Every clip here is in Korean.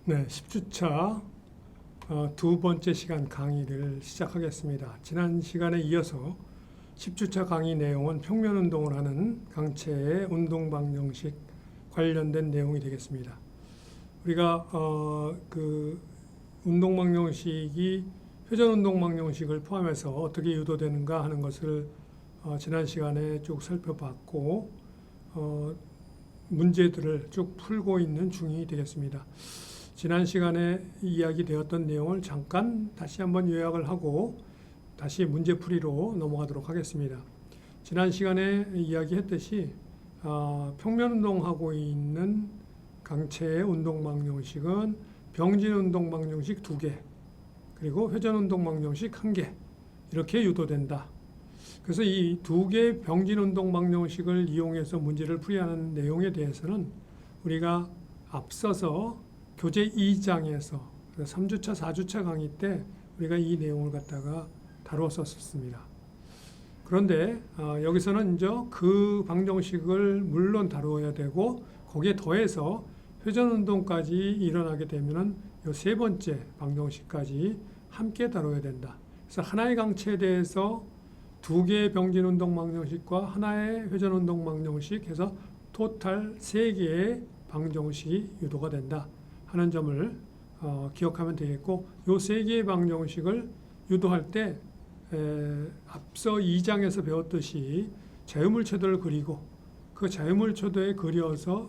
네, 10주차 두 번째 시간 강의를 시작하겠습니다. 지난 시간에 이어서 10주차 강의 내용은 평면 운동을 하는 강체의 운동 방정식 관련된 내용이 되겠습니다. 우리가 그 운동 방정식이 회전 운동 방정식을 포함해서 어떻게 유도되는가 하는 것을 지난 시간에 쭉 살펴봤고 문제들을 쭉 풀고 있는 중이 되겠습니다. 지난 시간에 이야기되었던 내용을 잠깐 다시 한번 요약을 하고 다시 문제풀이로 넘어가도록 하겠습니다. 지난 시간에 이야기했듯이 평면 운동하고 있는 강체의 운동 방정식은 병진 운동 방정식 2개 그리고 회전 운동 방정식 1개 이렇게 유도된다. 그래서 이 2개 병진 운동 방정식을 이용해서 문제를 풀이하는 내용에 대해서는 우리가 앞서서 교재 2장에서 3주차, 4주차 강의 때 우리가 이 내용을 갖다가 다뤘었습니다. 그런데 여기서는 이제 그 방정식을 물론 다루어야 되고 거기에 더해서 회전 운동까지 일어나게 되면은 이 세 번째 방정식까지 함께 다뤄야 된다. 그래서 하나의 강체에 대해서 2개의 병진 운동 방정식과 하나의 회전 운동 방정식 해서 토탈 3개의 방정식이 유도가 된다 하는 점을 기억하면 되겠고, 이 3개의 방정식을 유도할 때 앞서 2장에서 배웠듯이 자유물체도를 그리고 그 자유물체도에 그려서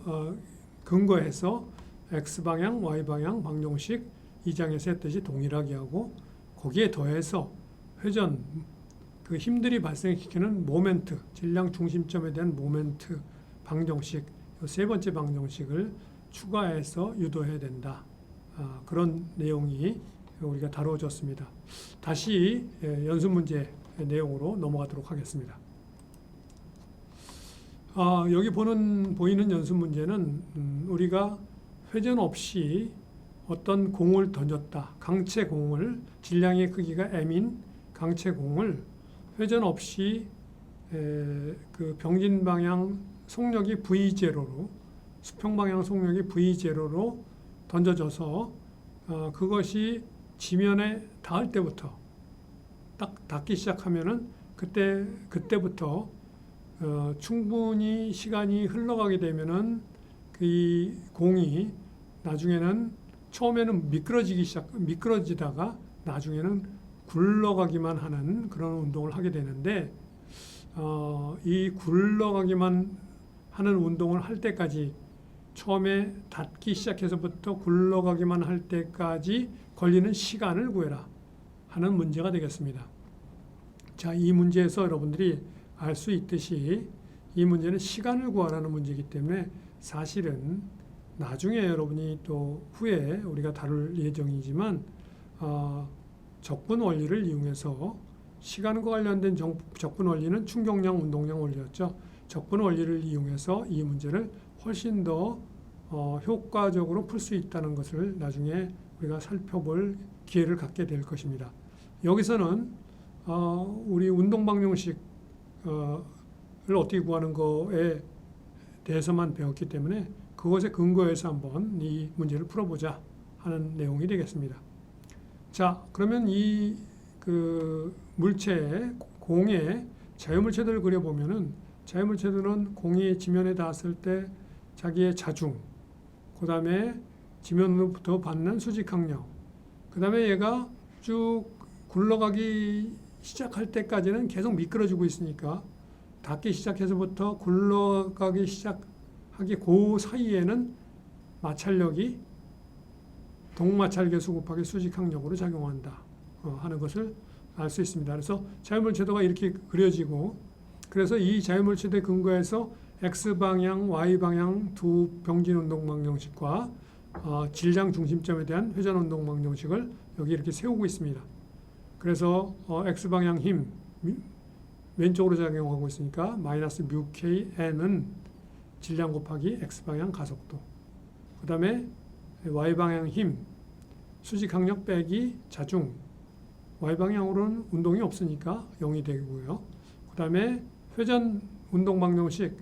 근거해서 X방향, Y방향 방정식 2장에서 했듯이 동일하게 하고 거기에 더해서 회전, 그 힘들이 발생시키는 모멘트, 질량 중심점에 대한 모멘트 방정식, 세 번째 방정식을 추가해서 유도해야 된다. 그런 내용이 우리가 다루어졌습니다. 다시 연습 문제 내용으로 넘어가도록 하겠습니다. 여기 보이는 연습 문제는 우리가 회전 없이 어떤 공을 던졌다. 강체 공을, 질량의 크기가 m인 강체 공을 회전 없이 그 병진 방향 속력이 V0로, 수평 방향 속력이 V0로 던져져서 그것이 지면에 닿을 때부터 딱 닿기 시작하면은 그때부터 충분히 시간이 흘러가게 되면은 그 공이 나중에는 처음에는 미끄러지다가 나중에는 굴러가기만 하는 그런 운동을 하게 되는데, 이 굴러가기만 하는 운동을 할 때까지, 처음에 닿기 시작해서부터 굴러가기만 할 때까지 걸리는 시간을 구해라 하는 문제가 되겠습니다. 자, 이 문제에서 여러분들이 알 수 있듯이 이 문제는 시간을 구하라는 문제이기 때문에 사실은 나중에 여러분이 또 후에 우리가 다룰 예정이지만 적분 원리를 이용해서, 시간과 관련된 적분 원리는 충격량, 운동량 원리였죠. 적분 원리를 이용해서 이 문제를 훨씬 더 효과적으로 풀 수 있다는 것을 나중에 우리가 살펴볼 기회를 갖게 될 것입니다. 여기서는 우리 운동 방정식을 어떻게 구하는 거에 대해서만 배웠기 때문에 그것에 근거해서 한번 이 문제를 풀어보자 하는 내용이 되겠습니다. 자, 그러면 이 그 물체 공의 자유물체도를 그려보면은, 자유물체도는 공이 지면에 닿았을 때 자기의 자중, 그 다음에 지면으로부터 받는 수직항력, 그 다음에 얘가 쭉 굴러가기 시작할 때까지는 계속 미끄러지고 있으니까 닿기 시작해서부터 굴러가기 시작하기 그 사이에는 마찰력이 동마찰계수 곱하기 수직항력으로 작용한다 하는 것을 알 수 있습니다. 그래서 자유물체도가 이렇게 그려지고, 그래서 이 자유물체도에 근거해서 X방향, Y방향 두 병진 운동 방정식과 질량 중심점에 대한 회전 운동 방정식을 여기 이렇게 세우고 있습니다. 그래서 X방향 힘 왼쪽으로 작용하고 있으니까 마이너스 뮤 Kn은 질량 곱하기 X방향 가속도, 그 다음에 Y방향 힘 수직항력 빼기 자중, Y방향으로는 운동이 없으니까 0이 되고요. 그 다음에 회전 운동 방정식,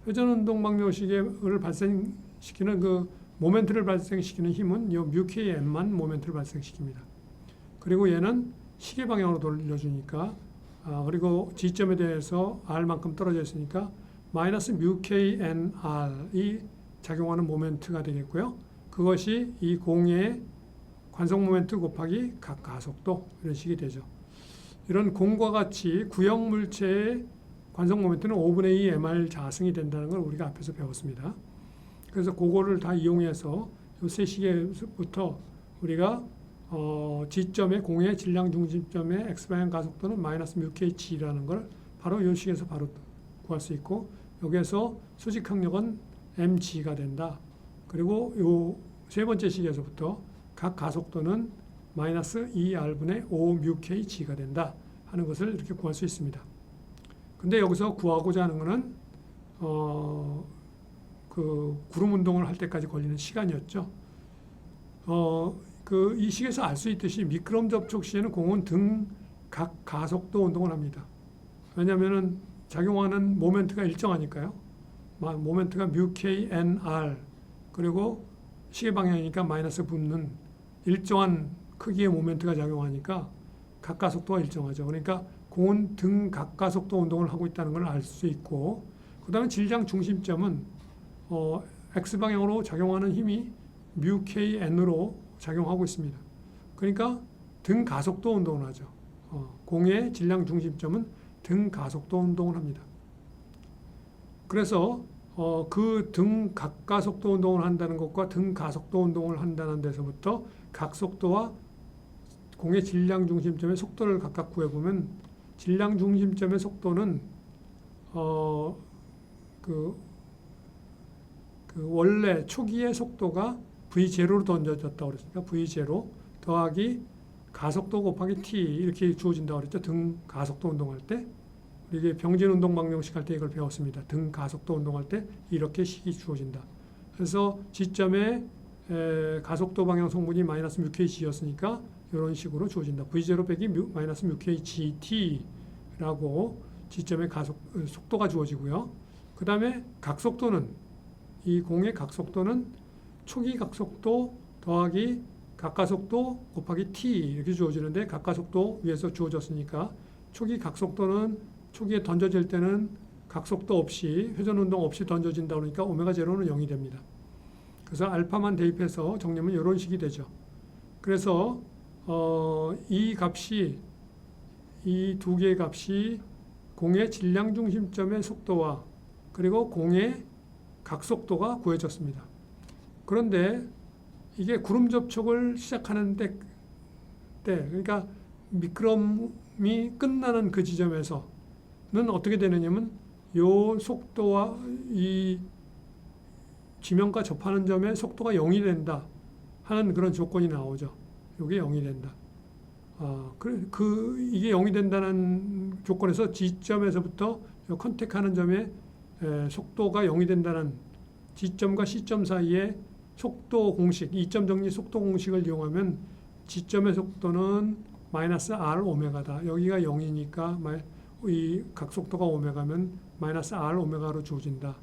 회전 운동 방정식을 발생시키는 그 모멘트를 발생시키는 힘은 이 뮤KM만 모멘트를 발생시킵니다. 그리고 얘는 시계 방향으로 돌려주니까 그리고 지점에 대해서 R만큼 떨어져 있으니까 마이너스 뮤KNR이 작용하는 모멘트가 되겠고요. 그것이 이 공의 관성 모멘트 곱하기 각 가속도 이런 식이 되죠. 이런 공과 같이 구형 물체의 관성 모멘트는 5분의 2 mr 자승이 된다는 걸 우리가 앞에서 배웠습니다. 그래서 그거를 다 이용해서 이 세 시계부터 우리가 지점의 공의 질량 중심점의 x방향 가속도는 마이너스 뮤kg라는 걸 바로 이 식에서 바로 구할 수 있고 여기에서 수직 항력은 mg가 된다. 그리고 이 세 번째 식에서부터 각 가속도는 마이너스 2r분의 5뮤kg가 된다 하는 것을 이렇게 구할 수 있습니다. 근데 여기서 구하고자 하는 것은 그 구름 운동을 할 때까지 걸리는 시간이었죠. 이 식에서 알 수 있듯이 미끄럼 접촉 시에는 공은 등 각 가속도 운동을 합니다. 왜냐하면 작용하는 모멘트가 일정하니까요. 모멘트가 뮤KNR 그리고 시계 방향이니까 마이너스 붙는 일정한 크기의 모멘트가 작용하니까 각 가속도가 일정하죠. 그러니까 공은 등 각 가속도 운동을 하고 있다는 걸 알 수 있고 그 다음에 질량 중심점은 X방향으로 작용하는 힘이 뮤KN으로 작용하고 있습니다. 그러니까 등 가속도 운동을 하죠. 공의 질량 중심점은 등 가속도 운동을 합니다. 그래서 그 등 각가속도 운동을 한다는 것과 등 가속도 운동을 한다는 데서부터 각속도와 공의 질량 중심점의 속도를 각각 구해보면 질량 중심점의 속도는 그 원래 초기의 속도가 V0로 던져졌다고 그랬으니까 V0 더하기 가속도 곱하기 T 이렇게 주어진다고 그랬죠. 등 가속도 운동할 때. 이게 병진 운동 방정식 할 때 이걸 배웠습니다. 등 가속도 운동할 때 이렇게 식이 주어진다. 그래서 지점의 가속도 방향 성분이 마이너스 뮤kg였으니까 이런 식으로 주어진다. V0 빼기 마이너스 뮤kgt라고 지점의 속도가 주어지고요. 그 다음에 각속도는 이 공의 각속도는 초기 각속도 더하기 각가속도 곱하기 t 이렇게 주어지는데 각가속도 위에서 주어졌으니까 초기 각속도는 초기에 던져질 때는 각속도 없이 회전운동 없이 던져진다 그러니까 오메가 제로는 0이 됩니다. 그래서 알파만 대입해서 정리하면 이런 식이 되죠. 그래서 이 값이 이 두 개의 값이 공의 질량 중심점의 속도와 그리고 공의 각속도가 구해졌습니다. 그런데 이게 구름 접촉을 시작하는 때 그러니까 미끄럼이 끝나는 그 지점에서는 어떻게 되느냐면 요 속도와 이 지면과 접하는 점의 속도가 0이 된다 하는 그런 조건이 나오죠. 이게 0이 된다. 이게 0이 된다는 조건에서 지점에서부터 컨택하는 점의 속도가 0이 된다는 지점과 시점 사이에 속도 공식, 이점 정리 속도 공식을 이용하면 지점의 속도는 마이너스 R 오메가다. 여기가 0이니까 이 각속도가 오메가면 마이너스 R 오메가로 주어진다.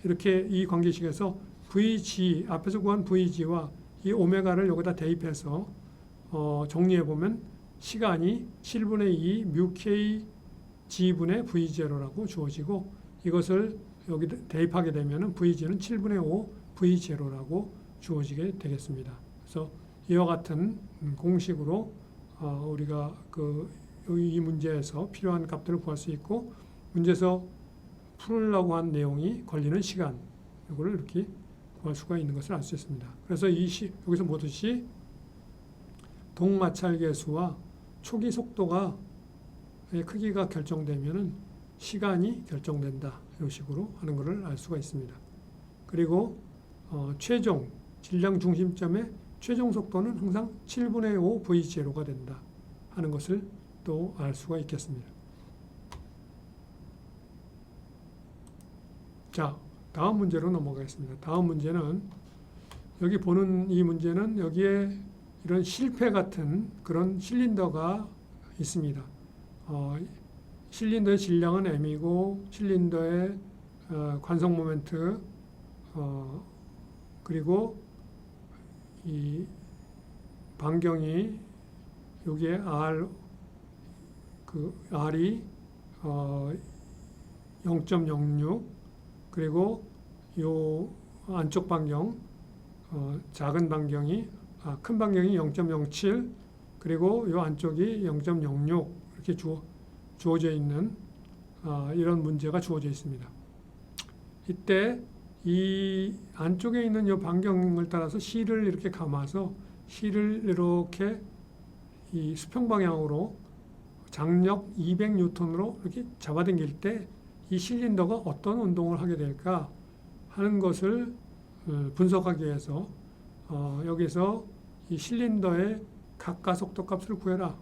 이렇게 이 관계식에서 VG, 앞에서 구한 VG와 이 오메가를 여기다 대입해서 정리해보면 시간이 7분의 2 뮤K G분의 V0라고 주어지고 이것을 여기 대입하게 되면 VG는 7분의 5 V0라고 주어지게 되겠습니다. 그래서 이와 같은 공식으로 우리가 이 문제에서 필요한 값들을 구할 수 있고 문제에서 풀으려고 한 내용이 걸리는 시간 이거를 이렇게 구할 수가 있는 것을 알 수 있습니다. 그래서 여기서 보듯이 동마찰계수와 초기 속도가 크기가 결정되면은 시간이 결정된다 이런 식으로 하는 것을 알 수가 있습니다. 그리고 최종 질량 중심점의 최종 속도는 항상 7분의 5 V0가 된다 하는 것을 또 알 수가 있겠습니다. 자, 다음 문제로 넘어가겠습니다. 다음 문제는 여기 보는 이 문제는 여기에 이런 실패 같은 그런 실린더가 있습니다. 실린더의 질량은 m이고 실린더의 관성 모멘트 그리고 이 반경이 여기에 R이 0.06 그리고 요 안쪽 반경 작은 반경이 큰 반경이 0.07 그리고 요 안쪽이 0.06 이렇게 주어져 있는 이런 문제가 주어져 있습니다. 이때 이 안쪽에 있는 이 반경을 따라서 C를 이렇게 감아서 C를 이렇게 이 수평 방향으로 장력 200N으로 이렇게 잡아당길 때 이 실린더가 어떤 운동을 하게 될까 하는 것을 분석하기 위해서 여기서 이 실린더의 각가속도 값을 구해라.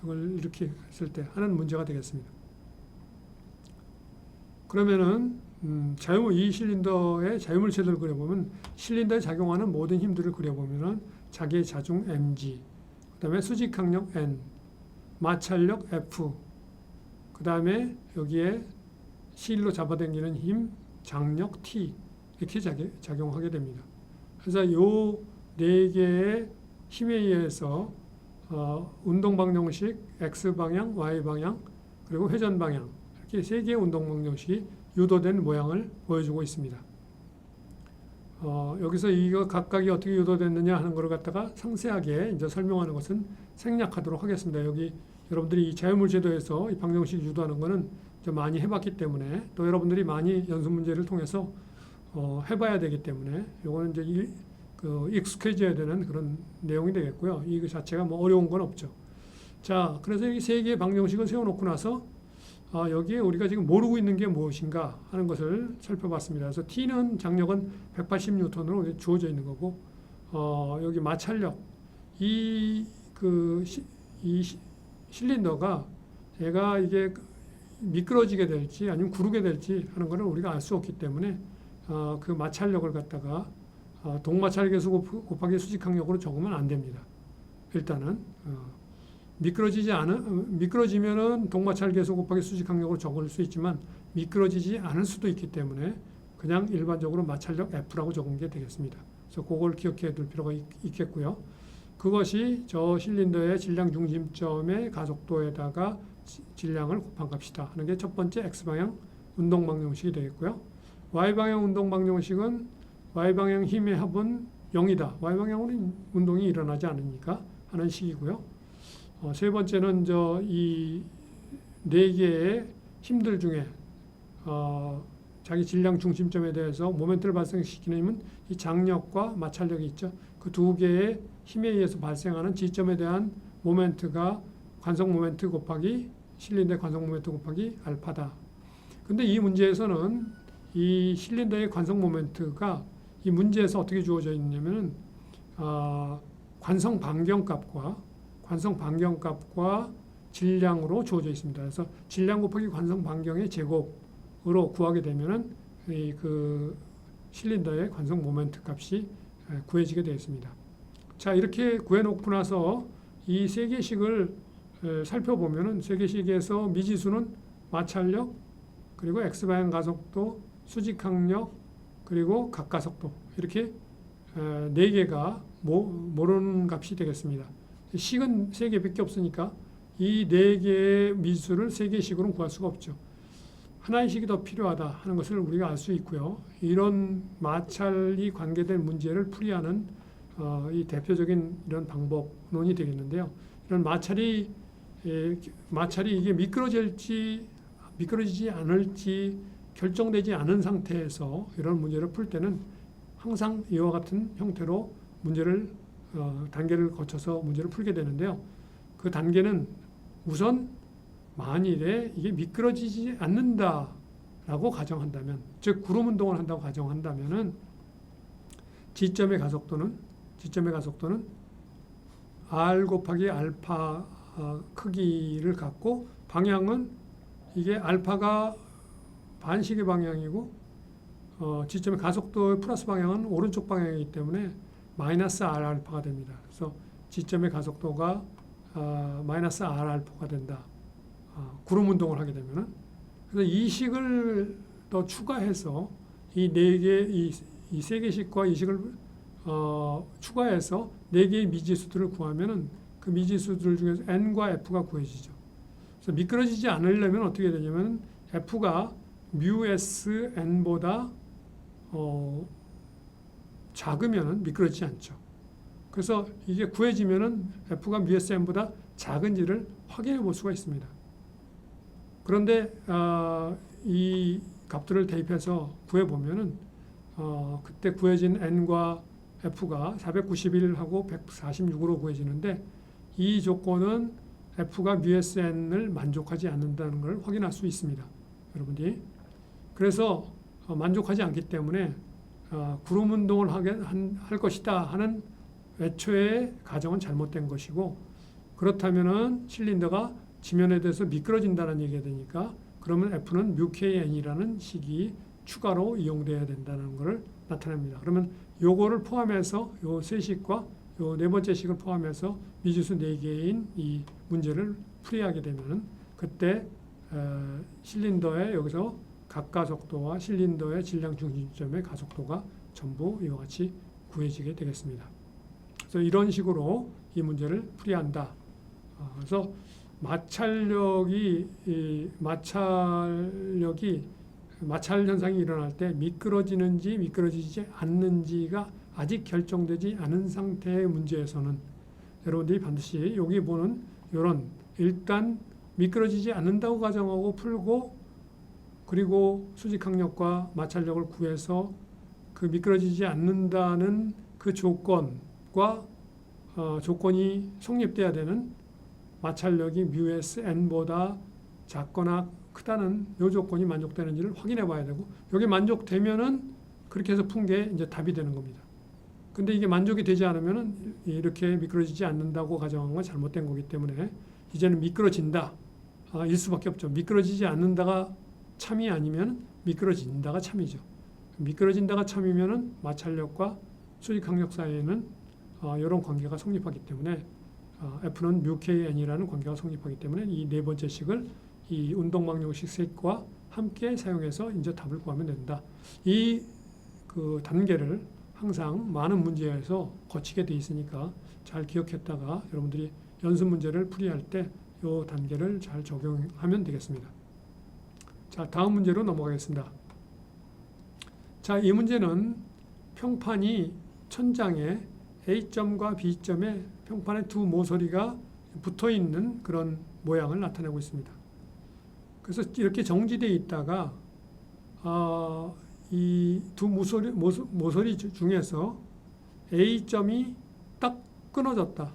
이걸 이렇게 했을 때 하는 문제가 되겠습니다. 그러면은 이 실린더의 자유물체들을 그려보면 실린더에 작용하는 모든 힘들을 그려보면은 자기의 자중 mg, 그 다음에 수직항력 n, 마찰력 f, 그 다음에 여기에 실로 잡아당기는 힘, 장력 t 이렇게 작용하게 됩니다. 그래서 요 네 개의 힘에 의해서 운동 방정식 x 방향, y 방향, 그리고 회전 방향 이렇게 세 개의 운동 방정식이 유도된 모양을 보여주고 있습니다. 여기서 이거 각각이 어떻게 유도됐느냐 하는 것을 갖다가 상세하게 이제 설명하는 것은 생략하도록 하겠습니다. 여기 여러분들이 이 자유물제도에서 이 방정식 유도하는 것은 좀 많이 해봤기 때문에 또 여러분들이 많이 연습 문제를 통해서 해봐야 되기 때문에 요거는 이제 익숙해져야 되는 그런 내용이 되겠고요. 이거 자체가 뭐 어려운 건 없죠. 자, 그래서 이 세 개의 방정식을 세워놓고 나서 여기에 우리가 지금 모르고 있는 게 무엇인가 하는 것을 살펴봤습니다. 그래서 T는 장력은 180N으로 주어져 있는 거고, 여기 마찰력, 이 실린더가 얘가 이게 미끄러지게 될지 아니면 구르게 될지 하는 것을 우리가 알 수 없기 때문에 그 마찰력을 갖다가 동마찰계수 곱하기 수직항력으로 적으면 안 됩니다. 일단은 미끄러지면은 동마찰계수 곱하기 수직항력으로 적을 수 있지만 미끄러지지 않을 수도 있기 때문에 그냥 일반적으로 마찰력 F라고 적은 게 되겠습니다. 그래서 그걸 기억해 둘 필요가 있겠고요. 그것이 저 실린더의 질량 중심점의 가속도에다가 질량을 곱한 값이다 하는 게 첫 번째 X방향 운동 방정식이 되겠고요. Y방향 운동 방정식은 Y방향 힘의 합은 0이다. Y방향으로 운동이 일어나지 않으니까 하는 식이고요. 세 번째는 이 네 개의 힘들 중에 자기 질량 중심점에 대해서 모멘트를 발생시키는 힘은 이 장력과 마찰력이 있죠. 그 두 개의 힘에 의해서 발생하는 지점에 대한 모멘트가 관성 모멘트 곱하기 실린더의 관성 모멘트 곱하기 알파다. 근데 이 문제에서는 이 실린더의 관성 모멘트가 이 문제에서 어떻게 주어져 있냐면은 관성 반경값과 질량으로 주어져 있습니다. 그래서 질량 곱하기 관성 반경의 제곱으로 구하게 되면은 그 실린더의 관성 모멘트 값이 구해지게 되겠습니다. 자, 이렇게 구해놓고 나서 이 세 개식을 살펴보면은 세 개식에서 미지수는 마찰력, 그리고 X방향 가속도, 수직항력, 그리고 각가속도 이렇게 네 개가 모르는 값이 되겠습니다. 식은 세 개밖에 없으니까 이 네 개의 미지수를 세 개씩으로는 구할 수가 없죠. 하나의 식이 더 필요하다 하는 것을 우리가 알 수 있고요. 이런 마찰이 관계된 문제를 풀이하는 이 대표적인 이런 방법론이 되겠는데요. 이런 마찰이 이게 미끄러지지 않을지 결정되지 않은 상태에서 이런 문제를 풀 때는 항상 이와 같은 형태로 문제를 단계를 거쳐서 문제를 풀게 되는데요. 그 단계는 우선 만일에 이게 미끄러지지 않는다라고 가정한다면, 즉 구름 운동을 한다고 가정한다면은 지점의 가속도는 r 곱하기 알파 크기를 갖고 방향은 이게 알파가 반시계 방향이고 지점의 가속도의 플러스 방향은 오른쪽 방향이기 때문에 마이너스 r 알파가 됩니다. 그래서 지점의 가속도가 마이너스 r 알파가 된다. 구름 운동을 하게 되면은. 그래서 이 식을 더 추가해서 이 네 개, 이 세 개식과 이 식을 추가해서 4개의 미지수들을 구하면은 그 미지수들 중에서 n과 f가 구해지죠. 그래서 미끄러지지 않으려면 어떻게 되냐면 f가 µs n보다 작으면 미끄러지지 않죠. 그래서 이게 구해지면은 f가 µs n보다 작은지를 확인해 볼 수가 있습니다. 그런데 이 값들을 대입해서 구해 보면은 그때 구해진 n과 f가 491하고 146으로 구해지는데 이 조건은 f가 µs n을 만족하지 않는다는 걸 확인할 수 있습니다. 여러분들이. 그래서 만족하지 않기 때문에 구름 운동을 할 것이다 하는 애초에 가정은 잘못된 것이고, 그렇다면은 실린더가 지면에 대해서 미끄러진다는 얘기가 되니까 그러면 F는 µKN이라는 식이 추가로 이용돼야 된다는 것을 나타냅니다. 그러면 요거를 포함해서 요 세 식과 요 네 번째 식을 포함해서 미지수 4개인 이 문제를 풀이하게 되면은 그때 실린더의 여기서 각가속도와 실린더의 질량 중심점의 가속도가 전부 이와 같이 구해지게 되겠습니다. 그래서 이런 식으로 이 문제를 풀이한다. 그래서 마찰 현상이 일어날 때 미끄러지는지 미끄러지지 않는지가 아직 결정되지 않은 상태의 문제에서는 여러분들이 반드시 여기 보는 이런 일단 미끄러지지 않는다고 가정하고 풀고 그리고 수직항력과 마찰력을 구해서 그 미끄러지지 않는다는 그 조건과 조건이 성립돼야 되는 마찰력이 µs n보다 작거나 크다는 이 조건이 만족되는지를 확인해 봐야 되고, 여기 만족되면은 그렇게 해서 푼 게 이제 답이 되는 겁니다. 근데 이게 만족이 되지 않으면은 이렇게 미끄러지지 않는다고 가정한 건 잘못된 거기 때문에 이제는 미끄러진다 일 수밖에 없죠. 미끄러지지 않는다가 참이 아니면 미끄러진다가 참이죠. 미끄러진다가 참이면은 마찰력과 수직항력 사이에는 이런 관계가 성립하기 때문에 F는 µKN이라는 관계가 성립하기 때문에 이 네 번째 식을 이 운동방정식 색과 함께 사용해서 이제 답을 구하면 된다. 이 그 단계를 항상 많은 문제에서 거치게 돼 있으니까 잘 기억했다가 여러분들이 연습 문제를 풀이할 때 이 단계를 잘 적용하면 되겠습니다. 자, 다음 문제로 넘어가겠습니다. 자, 이 문제는 평판이 천장에 A점과 B점에 평판에 두 모서리가 붙어 있는 그런 모양을 나타내고 있습니다. 그래서 이렇게 정지되어 있다가 이 두 모서리 중에서 A점이 딱 끊어졌다.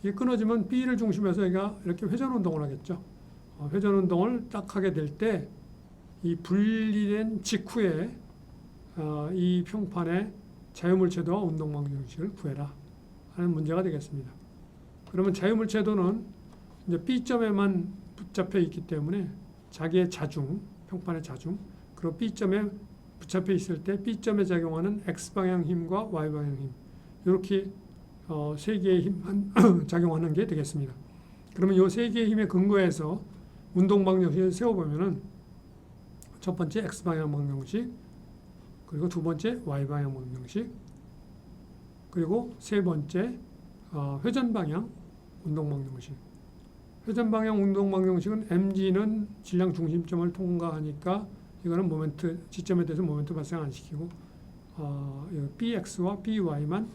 이게 끊어지면 B를 중심해서 얘가 이렇게 회전 운동을 하겠죠. 회전 운동을 딱 하게 될 때 이 분리된 직후에 이 평판의 자유물체도와 운동방정식을 구해라 하는 문제가 되겠습니다. 그러면 자유물체도는 이제 B점에만 붙잡혀 있기 때문에 자기의 자중, 평판의 자중, 그리고 B점에 붙잡혀 있을 때 B점에 작용하는 X방향 힘과 Y방향 힘, 이렇게 세 개의 힘 작용하는 게 되겠습니다. 그러면 이 세 개의 힘에 근거해서 운동방정식을 세워보면은 첫 번째 X방향 방정식, 그리고 두 번째 Y방향 방정식, 그리고 세 번째 회전방향 운동방정식. 회전방향 운동방정식은 mg는 질량 중심점을 통과하니까 이거는 모멘트, 지점에 대해서 모멘트 발생 안 시키고 bx와 by만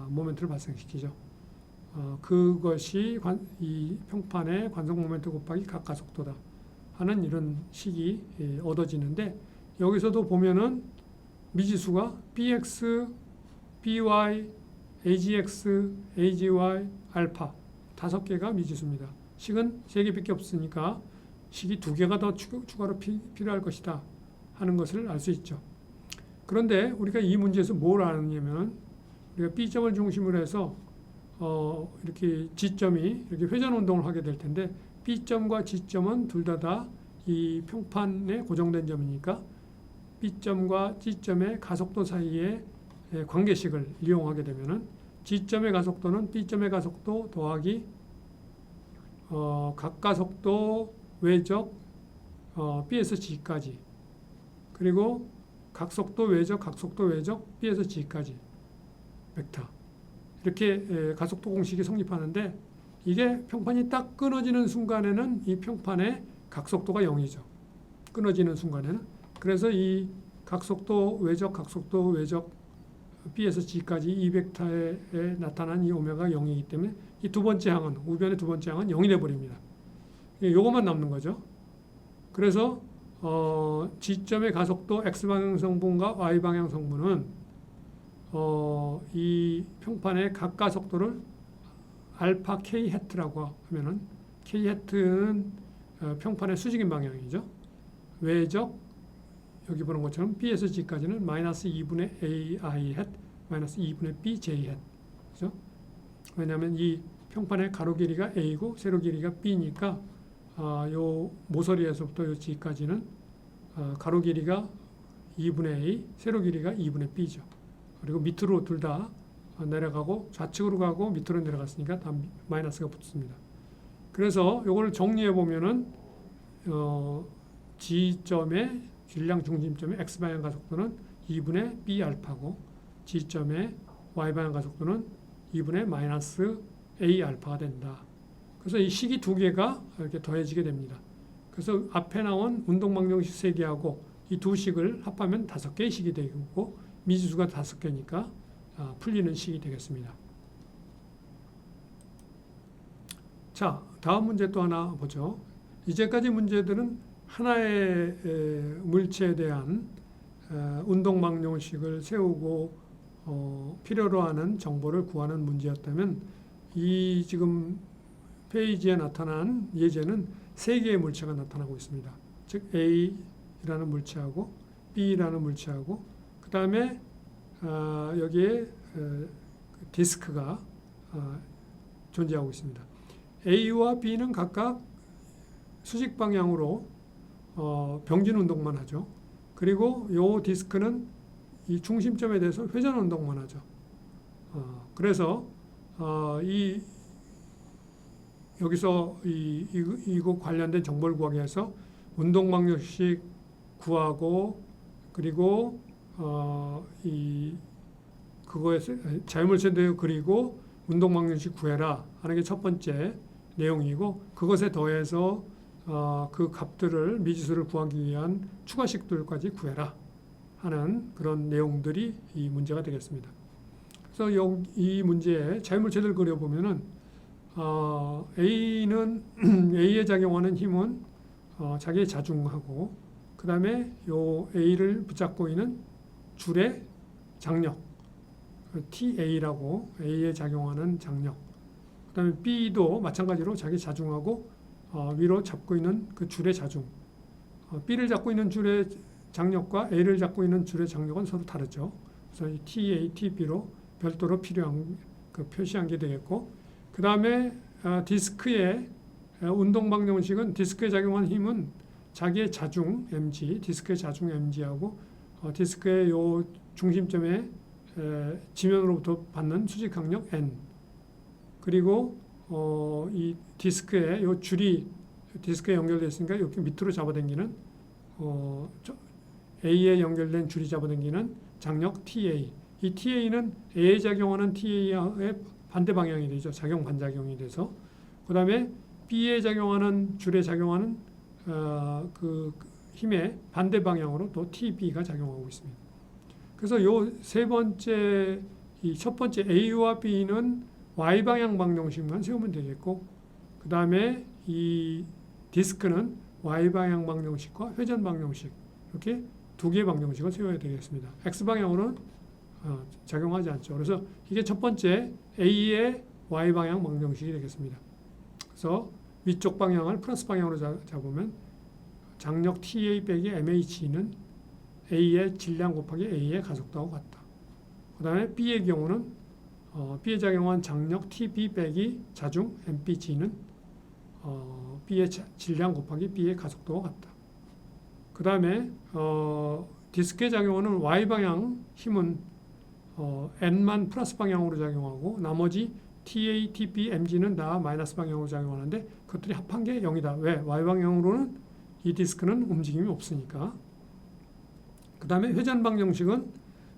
모멘트를 발생시키죠. 그것이 이 평판의 관성 모멘트 곱하기 각가속도다 하는 이런 식이 얻어지는데, 여기서도 보면은 미지수가 bx, by, agx, agy, 알파 5개가 미지수입니다. 식은 3개밖에 없으니까 식이 2개가 더 추가로 필요할 것이다 하는 것을 알 수 있죠. 그런데 우리가 이 문제에서 뭘 아느냐면, 우리가 B점을 중심으로 해서 이렇게 G점이 이렇게 회전 운동을 하게 될 텐데, B점과 G점은 둘 다 이 평판에 고정된 점이니까 B점과 G점의 가속도 사이의 관계식을 이용하게 되면은 G점의 가속도는 B점의 가속도 더하기 각가속도 외적 B에서 G까지, 그리고 각속도 외적 B에서 G까지, 벡터. 이렇게 가속도 공식이 성립하는데 이게 평판이 딱 끊어지는 순간에는 이 평판의 각속도가 0이죠. 끊어지는 순간에는. 그래서 이 각속도, 외적 B에서 G까지 이 벡터에 나타난 이 오메가 0이기 때문에 이 두 번째 항은, 우변의 두 번째 항은 0이 돼버립니다. 요것만 남는 거죠. 그래서 G점의 가속도 X방향 성분과 Y방향 성분은 이 평판의 각 가속도를 알파 K 해트라고 하면은 K 해트는 평판의 수직인 방향이죠. 외적 여기 보는 것처럼 B에서 G까지는 마이너스 2분의 AI 햇 마이너스 2분의 B J 햇 그죠? 왜냐하면 이 평판의 가로 길이가 A고 세로 길이가 B니까 요 모서리에서부터 요 G까지는 가로 길이가 2분의 A, 세로 길이가 2분의 B죠. 그리고 밑으로 둘 다 내려가고 좌측으로 가고 밑으로 내려갔으니까 다 마이너스가 붙습니다. 그래서 요걸 정리해 보면은 G점의 질량 중심점의 X방향 가속도는 2분의 B 알파고 G점의 Y방향 가속도는 2분의 마이너스 A 알파가 된다. 그래서 이 식이 두 개가 이렇게 더해지게 됩니다. 그래서 앞에 나온 운동방정식 3개하고 이 두 식을 합하면 5개의 식이 되고 미지수가 5개니까 풀리는 식이 되겠습니다. 자, 다음 문제 또 하나 보죠. 이제까지 문제들은 하나의 물체에 대한 운동방정식을 세우고 필요로 하는 정보를 구하는 문제였다면 이 지금 페이지에 나타난 예제는 3개의 물체가 나타나고 있습니다. 즉 A라는 물체하고 B라는 물체하고 그 다음에 여기에 디스크가 존재하고 있습니다. A와 B는 각각 수직 방향으로 병진 운동만 하죠. 그리고 이 디스크는 이 중심점에 대해서 회전 운동만 하죠. 그래서 여기서 이거 관련된 정보를 구하기 위해서 운동방정식 구하고 그리고 그거에서 자유물체도 그리고 운동방정식 구해라 하는 게 첫 번째 내용이고 그것에 더해서 그 값들을 미지수를 구하기 위한 추가식들까지 구해라 하는 그런 내용들이 이 문제가 되겠습니다. 그래서 이 문제에 자유물체들 그려보면은 A는 A에 작용하는 힘은 자기의 자중하고 그 다음에 요 A를 붙잡고 있는 줄의 장력 TA라고 A에 작용하는 장력 그 다음에 B도 마찬가지로 자기 자중하고 위로 잡고 있는 그 줄의 자중 B를 잡고 있는 줄의 장력과 A를 잡고 있는 줄의 장력은 서로 다르죠. 그래서 이 TA, TB로 별도로 필요한 표시한 게 되겠고 그 다음에 디스크의 운동방정식은 디스크에 작용하는 힘은 자기의 자중 mg, 디스크의 자중 mg하고 디스크의 요 중심점에 지면으로부터 받는 수직 강력 n 그리고 이 디스크에 요 줄이 디스크에 연결되어 있으니까 이렇게 밑으로 잡아당기는 A에 연결된 줄이 잡아당기는 장력 TA. 이 TA는 A에 작용하는 TA의 반대 방향이 되죠. 작용 반작용이 돼서 그 다음에 B에 작용하는 줄에 작용하는 그 힘의 반대 방향으로 또 TB가 작용하고 있습니다. 그래서 요 세 번째 이 첫 번째 A와 B는 Y 방향 방정식만 세우면 되겠고 그 다음에 이 디스크는 Y 방향 방정식과 회전 방정식 이렇게 두 개의 방정식을 세워야 되겠습니다. X 방향으로는 작용하지 않죠. 그래서 이게 첫 번째 A의 Y 방향 방정식이 되겠습니다. 그래서 위쪽 방향을 플러스 방향으로 잡으면 장력 TA 빼기 MH는 A의 질량 곱하기 A의 가속도하고 같다. 그 다음에 B의 경우는 B에 작용한 장력 TB 빼기 자중 MPG는 B의 질량 곱하기 B의 가속도와 같다. 그 다음에 디스크에 작용하는 Y방향 힘은 N만 플러스 방향으로 작용하고 나머지 TA, TB, MG는 다 마이너스 방향으로 작용하는데 그것들이 합한 게 0이다. 왜? Y방향으로는 이 디스크는 움직임이 없으니까. 그 다음에 회전 방정식은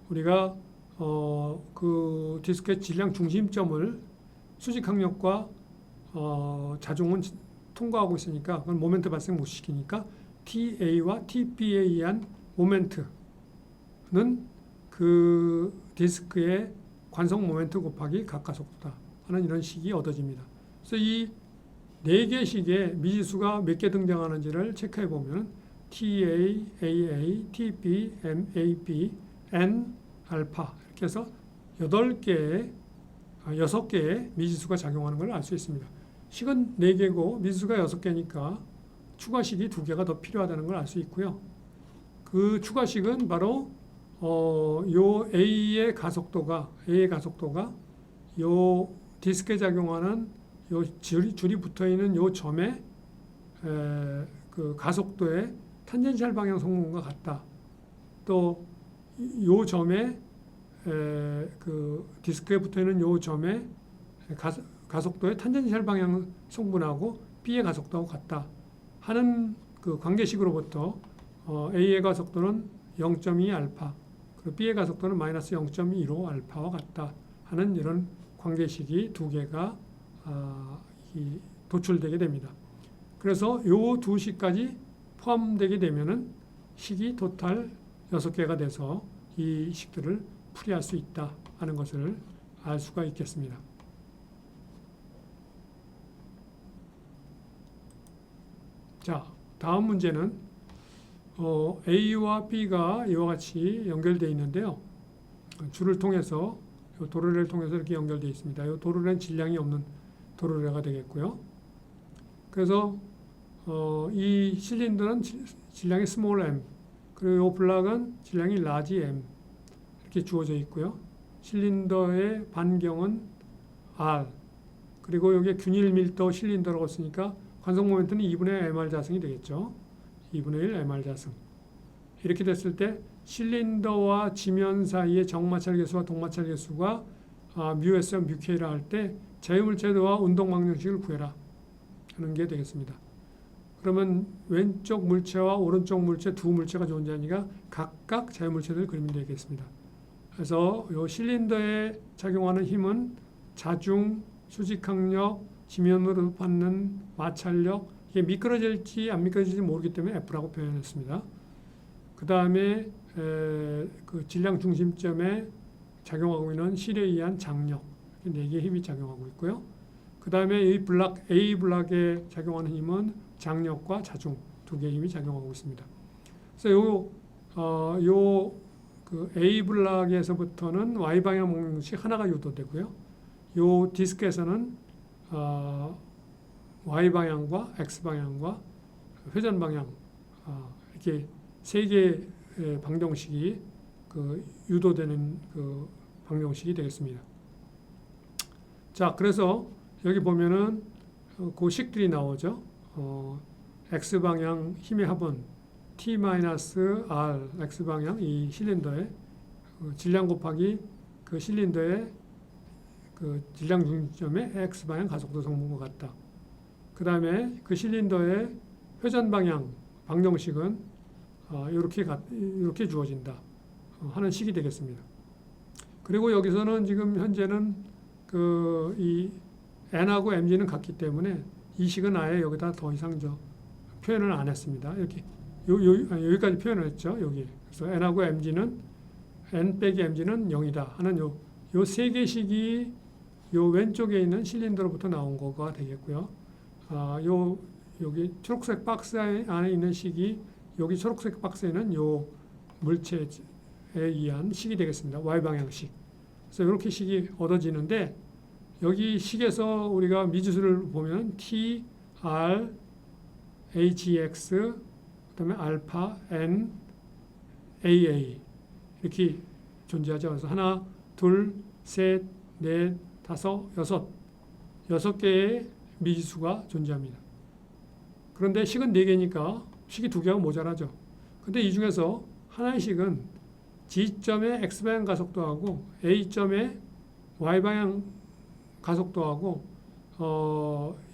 우리가 그 디스크의 질량 중심점을 수직항력과 자중은 통과하고 있으니까 그건 모멘트 발생 못 시키니까 TA와 TB에 의한 모멘트는 그 디스크의 관성 모멘트 곱하기 각가속도다 하는 이런 식이 얻어집니다. 그래서 이 4개 식에 미지수가 몇 개 등장하는지를 체크해 보면 TA, AA, TB, MAB, N, 알파 이렇게 해서 6개의 미지수가 작용하는 걸 알 수 있습니다. 식은 4개고 미지수가 6개니까 추가식이 2개가 더 필요하다는 걸 알 수 있고요. 그 추가식은 바로 요 A의 가속도가 요 디스크에 작용하는 요 줄이 붙어 있는 요 점의 그 가속도의 탄젠셜 방향 성분과 같다. 또 요 점에 그 디스크에 붙어 있는 요 점의 가속도의 탄젠셜 방향 성분하고 B의 가속도하고 같다 하는 그 관계식으로부터 A의 가속도는 0.2 알파 그리고 B의 가속도는 마이너스 0.25 알파와 같다 하는 이런 관계식이 2개가 도출되게 됩니다. 그래서 요 두 식까지 포함되게 되면은 식이 토탈 6개가 돼서 이 식들을 풀이할 수 있다 하는 것을 알 수가 있겠습니다. 자, 다음 문제는 A와 B가 이와 같이 연결되어 있는데요. 줄을 통해서 도르래를 통해서 이렇게 연결되어 있습니다. 이 도르래는 질량이 없는 도르래가 되겠고요. 그래서 이 실린더는 질량이 스몰 m, 그리고 이 블락은 질량이 라지 m 이렇게 주어져 있고요. 실린더의 반경은 r, 그리고 여기에 균일 밀도 실린더라고 쓰니까 관성 모멘트는 2분의 mr 자승이 되겠죠. 2분의 1 mr 자승. 이렇게 됐을 때 실린더와 지면 사이의 정마찰 계수와 동마찰 계수가 μs와 μk라 할 때 자유물체도와 운동 방정식을 구해라 하는 게 되겠습니다. 그러면 왼쪽 물체와 오른쪽 물체 두 물체가 존재하니까 각각 자유물체들을 그리면 되겠습니다. 그래서 이 실린더에 작용하는 힘은 자중, 수직항력, 지면으로 받는 마찰력, 이게 미끄러질지 안 미끄러질지 모르기 때문에 F라고 표현했습니다. 그 다음에 그 질량 중심점에 작용하고 있는 실에 의한 장력, 4개의 힘이 작용하고 있고요. 그 다음에 이 블락, A 블락에 작용하는 힘은 장력과 자중 2개의 힘이 작용하고 있습니다. 그래서 그 A 블락에서부터는 Y 방향 방정식 하나가 유도되고요. 요 디스크에서는 Y 방향과 X 방향과 회전 방향 이렇게 3개의 방정식이 그 유도되는 그 방정식이 되겠습니다. 자, 그래서 여기 보면은 그 식들이 나오죠. X 방향 힘의 합은 T-R X 방향 이 실린더의 질량 곱하기 그 실린더의 그 질량 중심점의 X 방향 가속도 성분과 같다. 그 다음에 그 실린더의 회전 방향 방정식은 이렇게 주어진다 하는 식이 되겠습니다. 그리고 여기서는 지금 현재는 이 n하고 mg는 같기 때문에 이 식은 아예 여기다 더 이상 표현을 안 했습니다. 이렇게 여기까지 표현을 했죠. 여기. 그래서 n하고 mg는 n 빼기 mg는 0이다 하는 요 3개 식이 요 왼쪽에 있는 실린더로부터 나온 거가 되겠고요. 여기 초록색 박스 안에 있는 식이 여기 초록색 박스에는 요 물체에 의한 식이 되겠습니다. y-방향식. 그래서 이렇게 식이 얻어지는데 여기 식에서 우리가 미지수를 보면 T, R, HX, 그다음에 알파, N, AA 이렇게 존재하죠. 그래서 하나, 둘, 셋, 넷, 다섯, 여섯 개의 미지수가 존재합니다. 그런데 식은 4개니까 식이 2개가 모자라죠. 근데 이 중에서 하나의 식은 G점의 X방향 가속도하고 A점의 Y방향 가속도하고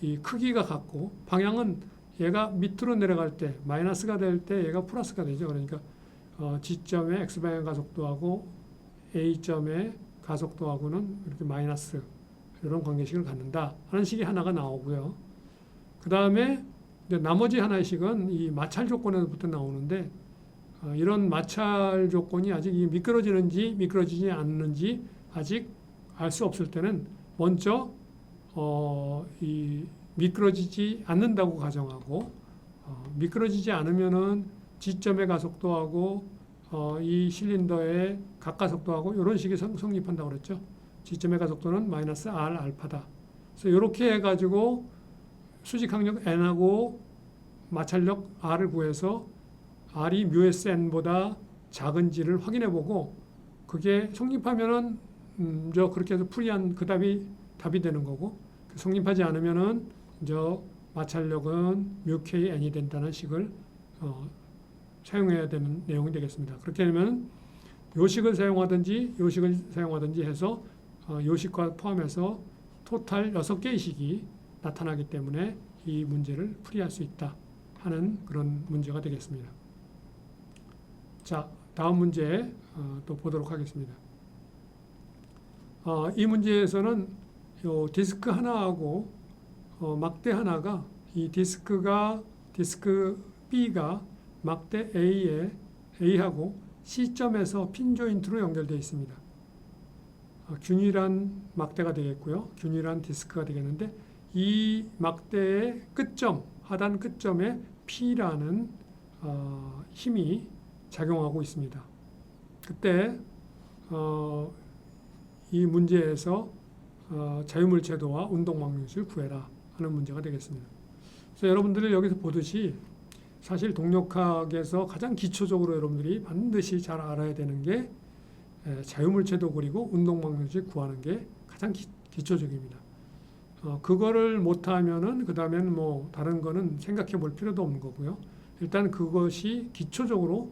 이 크기가 같고 방향은 얘가 밑으로 내려갈 때 마이너스가 될 때 얘가 플러스가 되죠. 그러니까 G점의 X방향 가속도하고 A점의 가속도하고는 이렇게 마이너스 이런 관계식을 갖는다 하는 식이 하나가 나오고요. 그 다음에 나머지 하나씩은 이 마찰 조건에서부터 나오는데 이런 마찰 조건이 아직 미끄러지는지 미끄러지지 않는지 아직 알 수 없을 때는 먼저 이 미끄러지지 않는다고 가정하고 미끄러지지 않으면은 지점의 가속도하고 이 실린더의 각가속도하고 이런 식이 성립한다고 그랬죠. 지점의 가속도는 마이너스 R 알파다. 그래서 이렇게 해가지고 수직항력 N하고 마찰력 R을 구해서 R이 뮤에스 N보다 작은지를 확인해보고 그게 성립하면은 그렇게 해서 풀이한 그 답이 되는 거고 성립하지 않으면은 마찰력은 뮤 K N이 된다는 식을 사용해야 되는 내용이 되겠습니다. 그렇게 되면 요식을 사용하든지 요식을 사용하든지 해서 요식과 포함해서 토탈 6개의 식이 나타나기 때문에 이 문제를 풀이할 수 있다 하는 그런 문제가 되겠습니다. 자, 다음 문제 또 보도록 하겠습니다. 이 문제에서는 디스크 하나하고 막대 하나가 이 디스크 B가 막대 A하고 C점에서 핀 조인트로 연결되어 있습니다. 균일한 막대가 되겠고요. 균일한 디스크가 되겠는데 이 막대의 끝점, 하단 끝점에 P라는 힘이 작용하고 있습니다. 그때 이 문제에서 자유물체도와 운동방정식을 구해라 하는 문제가 되겠습니다. 그래서 여러분들이 여기서 보듯이 사실 동력학에서 가장 기초적으로 여러분들이 반드시 잘 알아야 되는 게 자유물체도 그리고 운동방정식 구하는 게 가장 기초적입니다. 그거를 못하면은 그 다음에는 뭐 다른 거는 생각해 볼 필요도 없는 거고요. 일단 그것이 기초적으로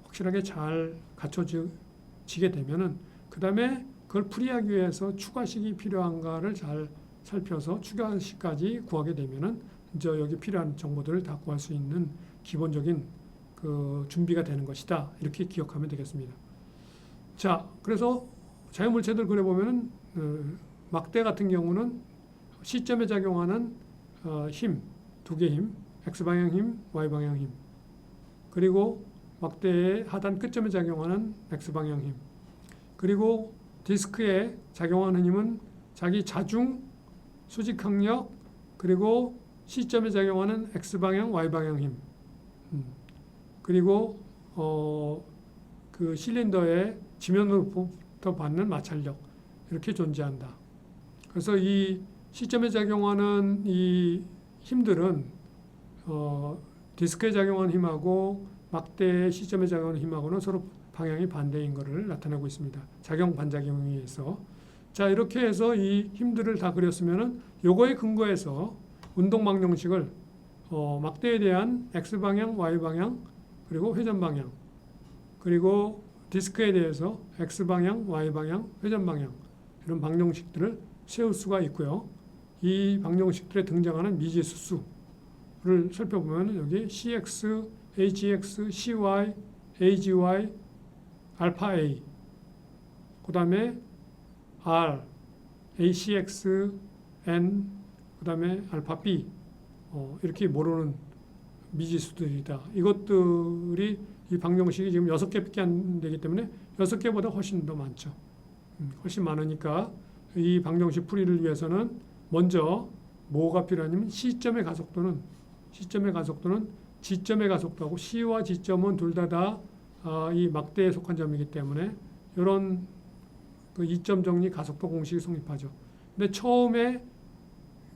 확실하게 잘 갖춰지게 되면은 그 다음에 그걸 풀이하기 위해서 추가식이 필요한가를 잘 살펴서 추가식까지 구하게 되면은 여기 필요한 정보들을 다 구할 수 있는 기본적인 그 준비가 되는 것이다. 이렇게 기억하면 되겠습니다. 자, 그래서 자유물체들 그려보면은 막대 같은 경우는 C점에 작용하는 힘, 두 개 힘, X방향 힘, Y방향 힘. 그리고 막대의 하단 끝점에 작용하는 X방향 힘. 그리고 디스크에 작용하는 힘은 자기 자중, 수직항력, 그리고 C점에 작용하는 X방향, Y방향 힘. 그리고 그 실린더의 지면으로부터 받는 마찰력. 이렇게 존재한다. 그래서 이 C점에 작용하는 이 힘들은 디스크에 작용하는 힘하고 막대의 C점에 작용하는 힘하고는 서로 방향이 반대인 것을 나타내고 있습니다. 작용 반작용에 의해서. 자, 이렇게 해서 이 힘들을 다 그렸으면은 요거에 근거해서 운동방정식을 막대에 대한 X방향, Y방향, 그리고 회전방향, 그리고 디스크에 대해서 X방향, Y방향, 회전방향 이런 방정식들을 세울 수가 있고요. 이 방정식들에 등장하는 미지수를 살펴보면 여기 CX, HX, CY, AGY, 알파 A, 그 다음에 R, ACX, N, 그 다음에 알파 B 이렇게 모르는 미지수들이다. 이것들이 이 방정식이 지금 6개밖에 안 되기 때문에 6개보다 훨씬 더 많죠. 훨씬 많으니까 이 방정식 풀이를 위해서는 먼저 뭐가 필요하냐면 C점의 가속도는 G점의 가속도하고 C와 G점은 둘 다 이 막대에 속한 점이기 때문에 이런 그 이점 정리 가속도 공식이 성립하죠. 근데 처음에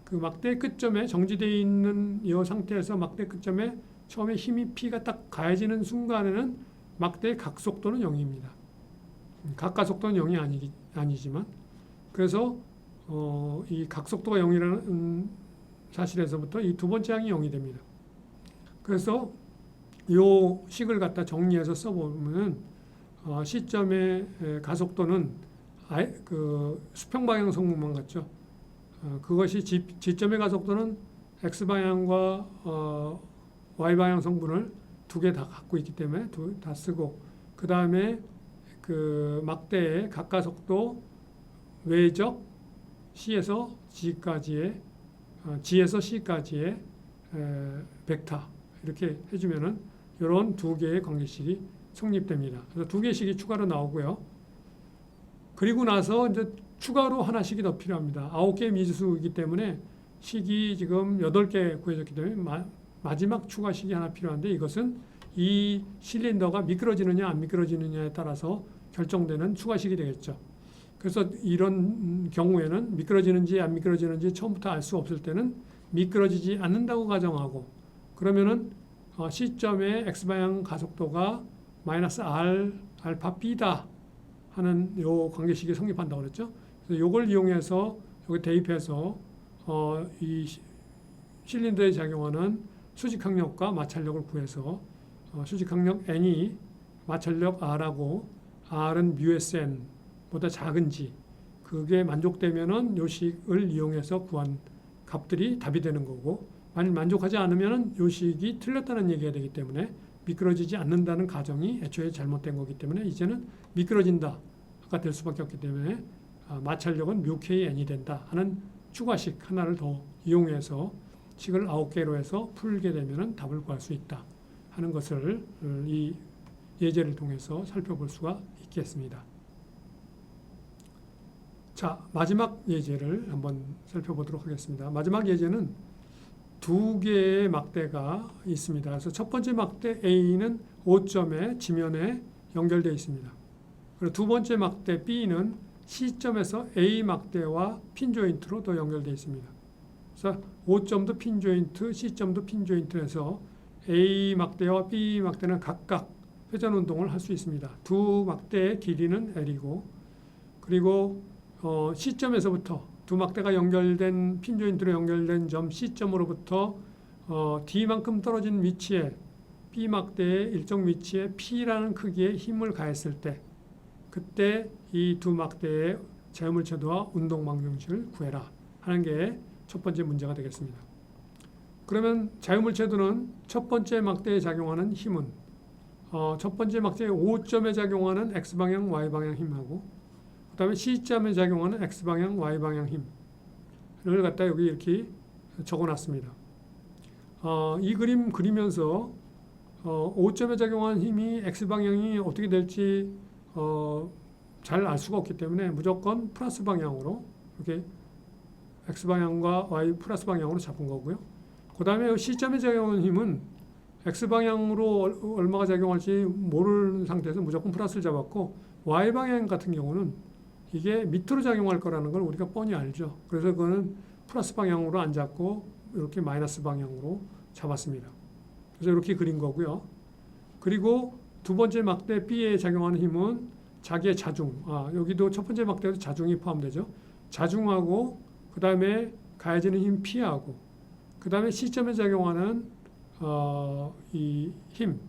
그 막대 끝점에 정지되어 있는 이 상태에서 막대 끝점에 처음에 힘이 P가 딱 가해지는 순간에는 막대의 각속도는 0입니다. 각가속도는 0이 아니지만 그래서 이 각속도가 0이라는 사실에서부터 이 두 번째 항이 0이 됩니다. 그래서 이 식을 갖다 정리해서 써보면 C점의 가속도는 그 수평방향 성분만 같죠. 그것이 G점의 가속도는 X방향과 Y방향 성분을 두 개 다 갖고 있기 때문에 다 쓰고 그 다음에 그 막대의 각가속도 외적 C에서 G까지의 G에서 C까지의 벡터 이렇게 해주면은 이런 두 개의 관계식이 성립됩니다. 그래서 두 개씩이 추가로 나오고요. 그리고 나서 이제 추가로 하나씩이 더 필요합니다. 9개의 미지수이기 때문에 식이 지금 8개 구해졌기 때문에 마지막 추가식이 하나 필요한데 이것은 이 실린더가 미끄러지느냐 안 미끄러지느냐에 따라서 결정되는 추가식이 되겠죠. 그래서 이런 경우에는 미끄러지는지 안 미끄러지는지 처음부터 알 수 없을 때는 미끄러지지 않는다고 가정하고 그러면은 시점의 x방향 가속도가 마이너스 r 알파 b다 하는 요 관계식이 성립한다고 그랬죠. 그래서 요걸 이용해서 여기 대입해서 이 실린더에 작용하는 수직항력과 마찰력을 구해서 수직항력 n이 마찰력 r하고 r은 μsn 보다 작은지 그게 만족되면은 요 식을 이용해서 구한 값들이 답이 되는 거고 만약 만족하지 않으면은 요 식이 틀렸다는 얘기가 되기 때문에 미끄러지지 않는다는 가정이 애초에 잘못된 거기 때문에 이제는 미끄러진다가 될 수밖에 없기 때문에 마찰력은 μkn이 된다 하는 추가식 하나를 더 이용해서 식을 9개로 해서 풀게 되면은 답을 구할 수 있다 하는 것을 이 예제를 통해서 살펴볼 수가 있겠습니다. 자, 마지막 예제를 한번 살펴보도록 하겠습니다. 마지막 예제는 두 개의 막대가 있습니다. 그래서 첫 번째 막대 A는 O점의 지면에 연결되어 있습니다. 그리고 두 번째 막대 B는 C점에서 A 막대와 핀 조인트로 또 연결되어 있습니다. 그래서 O점도 핀 조인트, C점도 핀 조인트에서 A 막대와 B 막대는 각각 회전 운동을 할 수 있습니다. 두 막대의 길이는 L이고 그리고 C점에서부터 두 막대가 연결된 핀 조인트로 연결된 점 C점으로부터 D만큼 떨어진 위치에 B 막대의 일정 위치에 P라는 크기의 힘을 가했을 때 그때 이 두 막대의 자유물체도와 운동방정식을 구해라 하는 게 첫 번째 문제가 되겠습니다. 그러면 자유물체도는 첫 번째 막대에 작용하는 힘은 첫 번째 막대의 O점에 작용하는 X방향, Y방향 힘하고 그 다음에 C점에 작용하는 X방향, Y방향 힘을 갖다 여기 이렇게 적어놨습니다. 이 그림 그리면서 O점에 작용하는 힘이 X방향이 어떻게 될지 잘 알 수가 없기 때문에 무조건 플러스 방향으로 이렇게 X방향과 Y 플러스 방향으로 잡은 거고요. 그 다음에 C점에 작용하는 힘은 X방향으로 얼마가 작용할지 모르는 상태에서 무조건 플러스를 잡았고 Y방향 같은 경우는 이게 밑으로 작용할 거라는 걸 우리가 뻔히 알죠. 그래서 그거는 플러스 방향으로 안 잡고 이렇게 마이너스 방향으로 잡았습니다. 그래서 이렇게 그린 거고요. 그리고 두 번째 막대 B에 작용하는 힘은 자기의 자중. 여기도 첫 번째 막대에도 자중이 포함되죠. 자중하고 그 다음에 가해지는 힘 P하고 그 다음에 C점에 작용하는 이 힘,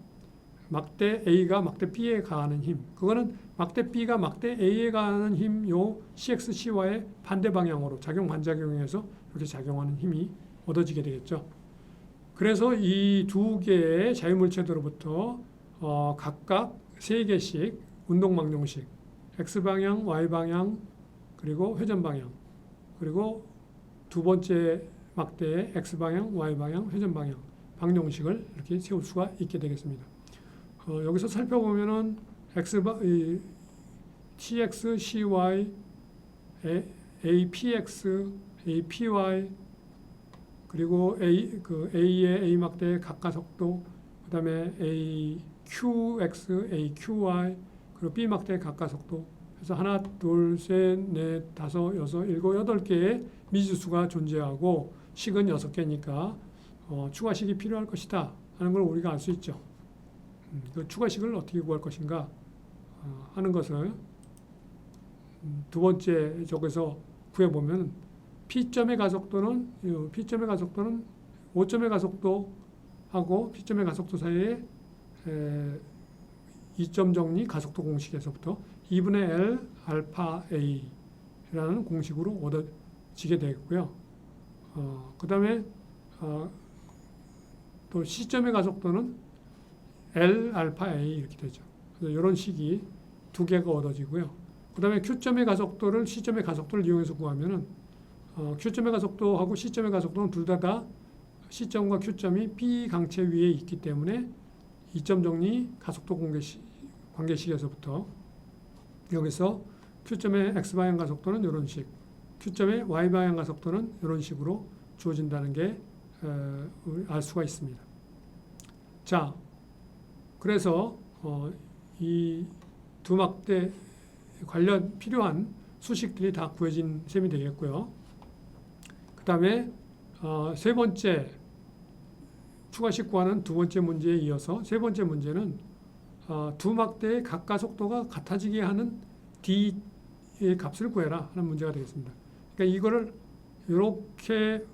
막대 A가 막대 B에 가하는 힘. 그거는 막대 B가 막대 A에 가하는 힘, 요 CX, CY의 반대 방향으로 작용 반작용해서 이렇게 작용하는 힘이 얻어지게 되겠죠. 그래서 이 두 개의 자유물체도로부터 각각 3개씩 운동방정식, X방향, Y방향, 그리고 회전방향, 그리고 두 번째 막대의 X방향, Y방향, 회전방향 방정식을 이렇게 세울 수가 있게 되겠습니다. 여기서 살펴보면은 TX, CY, APX, APY 그리고 A의 A 막대의 각가속도 그 다음에 AQX, AQY 그리고 B 막대의 각가속도 그래서 하나, 둘, 셋, 넷, 다섯, 여섯, 일곱, 8개의 미지수가 존재하고 식은 6개니까 추가식이 필요할 것이다 하는 걸 우리가 알 수 있죠. 그 추가식을 어떻게 구할 것인가 하는 것을 두 번째 쪽에서 구해보면 P점의 가속도는 O점의 가속도하고 P점의 가속도 사이에 2점 정리 가속도 공식에서부터 2분의 L 알파 A라는 공식으로 얻어지게 되겠고요. 그 다음에 또 C점의 가속도는 L 알파 A 이렇게 되죠. 그래서 이런 식이 두 개가 얻어지고요. 그 다음에 Q점의 가속도를 C점의 가속도를 이용해서 구하면은 Q점의 가속도하고 C점의 가속도는 둘 다 C점과 Q점이 B 강체 위에 있기 때문에 이점 정리 가속도 관계식에서부터 여기서 Q점의 X방향 가속도는 이런 식, Q점의 Y방향 가속도는 이런 식으로 주어진다는 게 알 수가 있습니다. 자, 그래서 이 두 막대 관련 필요한 수식들이 다 구해진 셈이 되겠고요. 그 다음에 세 번째 추가식 구하는 두 번째 문제에 이어서 세 번째 문제는 두 막대의 각가속도가 같아지게 하는 D의 값을 구해라 하는 문제가 되겠습니다. 그러니까 이거를 이렇게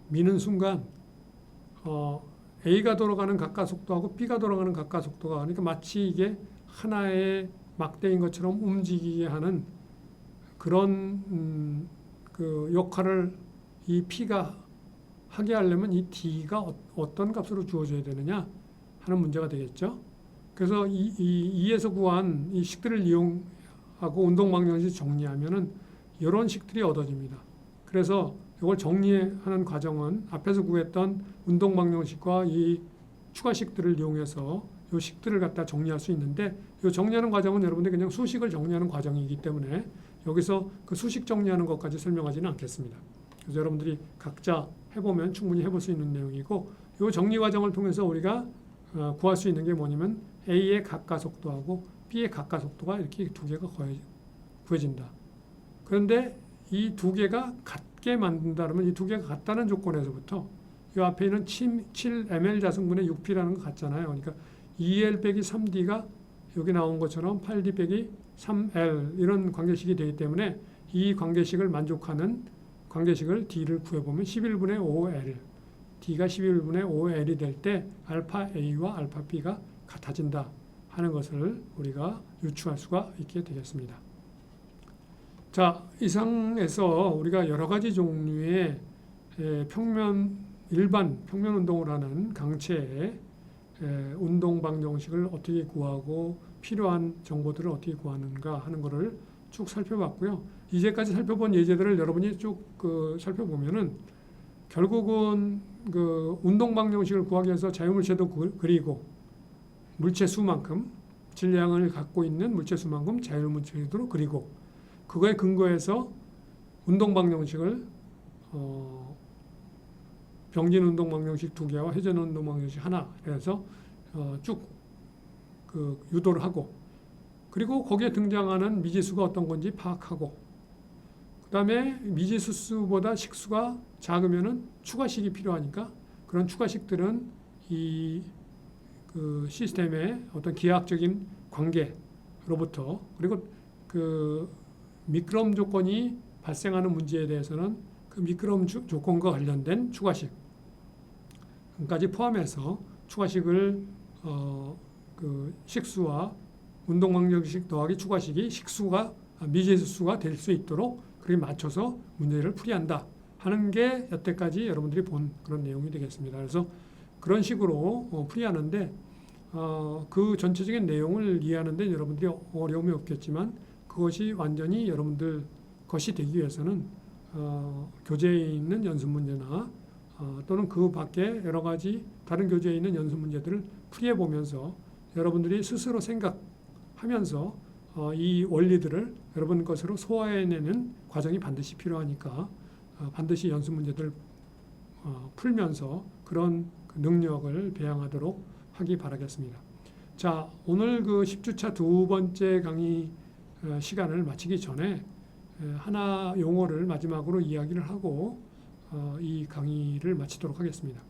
미는 순간 A가 돌아가는 각가속도하고 B가 돌아가는 각가속도가 그러니까 마치 이게 하나의 막대인 것처럼 움직이게 하는 그런 그 역할을 이 P가 하게 하려면 이 D가 어떤 값으로 주어져야 되느냐 하는 문제가 되겠죠. 그래서 이에서 구한 이 식들을 이용하고 운동방정식 정리하면은 이런 식들이 얻어집니다. 그래서 이걸 정리하는 과정은 앞에서 구했던 운동방정식과 이 추가식들을 이용해서 이 식들을 갖다 정리할 수 있는데 이 정리하는 과정은 여러분들 그냥 수식을 정리하는 과정이기 때문에 여기서 그 수식 정리하는 것까지 설명하지는 않겠습니다. 그래서 여러분들이 각자 해보면 충분히 해볼 수 있는 내용이고 이 정리 과정을 통해서 우리가 구할 수 있는 게 뭐냐면 A의 각가속도하고 B의 각가속도가 이렇게 두 개가 구해진다. 그런데 이 두 개가 같게 만든다면 이 두 개가 같다는 조건에서부터 이 앞에 있는 7ml 자승분의 6P라는 거 같잖아요. 그러니까 2L 빼기 3D가 여기 나온 것처럼 8D 빼기 3L 이런 관계식이 되기 때문에 이 관계식을 만족하는 관계식을 D를 구해보면 11분의 5L D가 11분의 5L이 될 때 알파 A와 알파 B가 같아진다 하는 것을 우리가 유추할 수가 있게 되겠습니다. 자, 이상에서 우리가 여러 가지 종류의 일반 평면 운동을 하는 강체의 운동 방정식을 어떻게 구하고 필요한 정보들을 어떻게 구하는가 하는 것을 쭉 살펴봤고요. 이제까지 살펴본 예제들을 여러분이 쭉 살펴보면은 결국은 그 운동 방정식을 구하기 위해서 자유물체도 그리고 물체 수만큼 질량을 갖고 있는 물체 수만큼 자유물체도 그리고 그거에 근거해서 운동 방정식을 병진 운동 방정식 2개와 회전 운동 방정식 하나 그래서 쭉 유도를 하고 그리고 거기에 등장하는 미지수가 어떤 건지 파악하고 그 다음에 미지수보다 식수가 작으면은 추가식이 필요하니까 그런 추가식들은 이 그 시스템의 어떤 기하학적인 관계로부터 그리고 그 미끄럼 조건이 발생하는 문제에 대해서는 그 미끄럼 조건과 관련된 추가식까지 포함해서 추가식을 그 식수와 운동방정식 더하기 추가식이 식수가 미지수가 될 수 있도록 그렇게 맞춰서 문제를 풀이한다 하는 게 여태까지 여러분들이 본 그런 내용이 되겠습니다. 그래서 그런 식으로 풀이하는데 그 전체적인 내용을 이해하는 데 여러분들이 어려움이 없겠지만 그것이 완전히 여러분들 것이 되기 위해서는 교재에 있는 연습 문제나 또는 그 밖에 여러 가지 다른 교재에 있는 연습 문제들을 풀이해 보면서 여러분들이 스스로 생각하면서 이 원리들을 여러분 것으로 소화해내는 과정이 반드시 필요하니까 반드시 연습 문제들을 풀면서 그런 능력을 배양하도록 하기 바라겠습니다. 자, 오늘 그 10주차 두 번째 강의 시간을 마치기 전에 하나 용어를 마지막으로 이야기를 하고 이 강의를 마치도록 하겠습니다.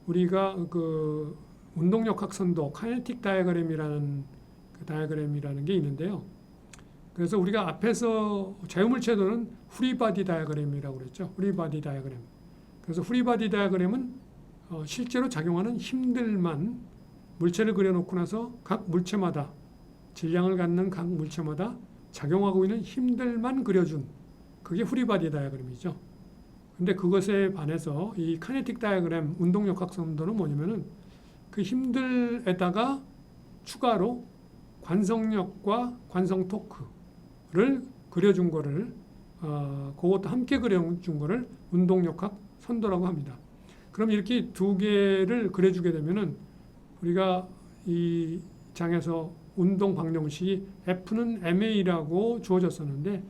우리가 그 운동력 각선도 카이네틱 다이어그램이라는 게 있는데요. 그래서 우리가 앞에서 자유물체도는 후리바디 다이어그램이라고 그랬죠. 후리바디 다이어그램. 그래서 후리바디 다이어그램은 실제로 작용하는 힘들만 물체를 그려놓고 나서 각 물체마다 질량을 갖는 각 물체마다 작용하고 있는 힘들만 그려준 그게 후리바디 다이어그램이죠. 근데 그것에 반해서 이 카이네틱 다이어그램 운동력 각선도는 뭐냐면은 그 힘들에다가 추가로 관성력과 관성 토크를 그려준 거를 그것도 함께 그려준 거를 운동역학 선도라고 합니다. 그럼 이렇게 두 개를 그려주게 되면은 우리가 이 장에서 운동 방정식이 F는 MA라고 주어졌었는데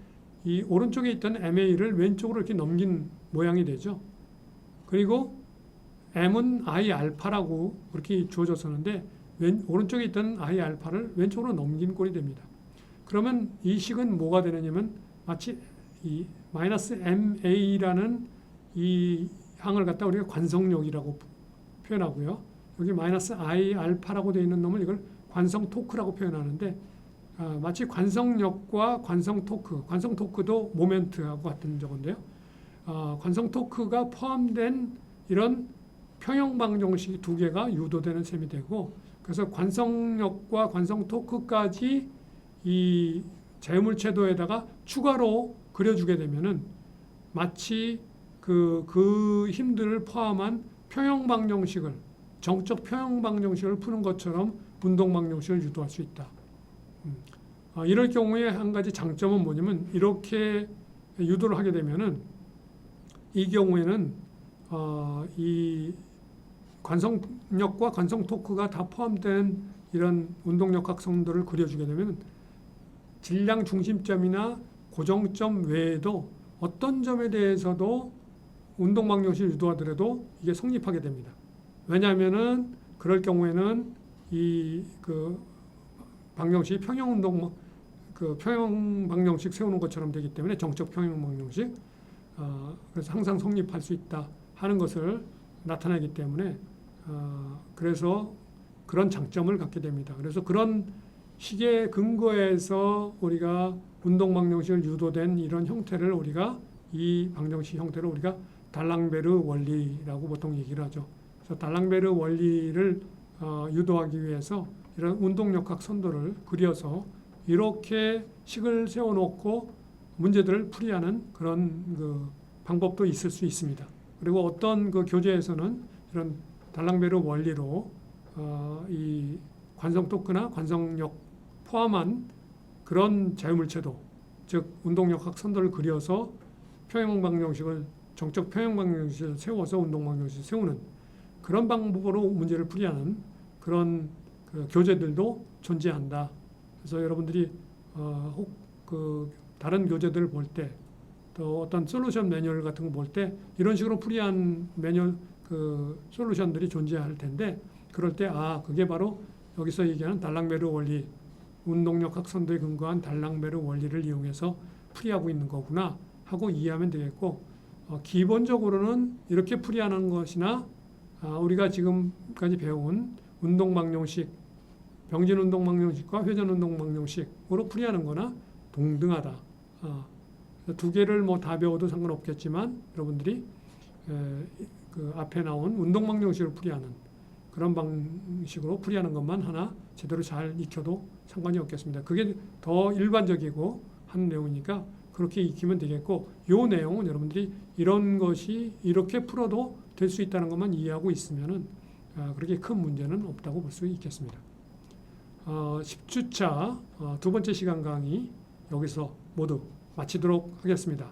이 오른쪽에 있던 MA를 왼쪽으로 이렇게 넘긴 모양이 되죠. 그리고 M은 I 알파라고 그렇게 주어졌었는데 오른쪽에 있던 I 알파를 왼쪽으로 넘긴 꼴이 됩니다. 그러면 이 식은 뭐가 되느냐면 마치 이 마이너스 MA라는 이 항을 갖다 우리가 관성력이라고 표현하고요. 여기 마이너스 I 알파라고 되어 있는 놈을 이걸 관성 토크라고 표현하는데 마치 관성력과 관성 토크도 모멘트하고 같은 저건데요. 관성 토크가 포함된 이런 평형 방정식 두 개가 유도되는 셈이 되고 그래서 관성력과 관성 토크까지 이 자유물체도에다가 추가로 그려주게 되면은 마치 그 힘들을 포함한 평형 방정식을 정적 평형 방정식을 푸는 것처럼 운동 방정식을 유도할 수 있다. 이럴 경우에 한 가지 장점은 뭐냐면 이렇게 유도를 하게 되면은 이 경우에는 이 관성력과 관성 토크가 다 포함된 이런 운동역학 성도를 그려주게 되면 질량 중심점이나 고정점 외에도 어떤 점에 대해서도 운동 방정식을 유도하더라도 이게 성립하게 됩니다. 왜냐하면은 그럴 경우에는 이 방정식 평형 운동 평형 방정식 세우는 것처럼 되기 때문에 정적 평형 방정식 그래서 항상 성립할 수 있다 하는 것을 나타내기 때문에 그래서 그런 장점을 갖게 됩니다. 그래서 그런 식의 근거에서 우리가 운동 방정식을 유도된 이런 형태를 우리가 이 방정식 형태를 우리가 달랑베르 원리라고 보통 얘기를 하죠. 그래서 달랑베르 원리를 유도하기 위해서 이런 운동역학 선도를 그려서 이렇게 식을 세워놓고 문제들을 풀이하는 그런 방법도 있을 수 있습니다. 그리고 어떤 교재에서는 이런 달랑베르 원리로 이 관성 토크나 관성력 포함한 그런 자유물체도, 즉 운동역학 선도를 그려서 평형 방정식을 정적 평형 방정식을 세워서 운동 방정식을 세우는 그런 방법으로 문제를 풀이하는 그런 교재들도 존재한다. 그래서 여러분들이 혹 다른 교재들을 볼 때 또 어떤 솔루션 매뉴얼 같은 거 볼 때 이런 식으로 풀이한 매뉴얼 솔루션들이 존재할 텐데 그럴 때 그게 바로 여기서 얘기하는 달랑베르 원리 운동역학 선도에 근거한 달랑베르 원리를 이용해서 풀이하고 있는 거구나 하고 이해하면 되겠고 기본적으로는 이렇게 풀이하는 것이나 우리가 지금까지 배운 운동 방정식 병진 운동 방정식과 회전 운동 방정식으로 풀이하는 거나 동등하다. 두 개를 다 배워도 상관없겠지만 여러분들이 앞에 나온 운동 방정식을 풀이하는 그런 방식으로 풀이하는 것만 하나 제대로 잘 익혀도 상관이 없겠습니다. 그게 더 일반적이고 하는 내용이니까 그렇게 익히면 되겠고 이 내용은 여러분들이 이런 것이 이렇게 풀어도 될 수 있다는 것만 이해하고 있으면은 그렇게 큰 문제는 없다고 볼 수 있겠습니다. 10주차 두 번째 시간 강의 여기서 모두 마치도록 하겠습니다.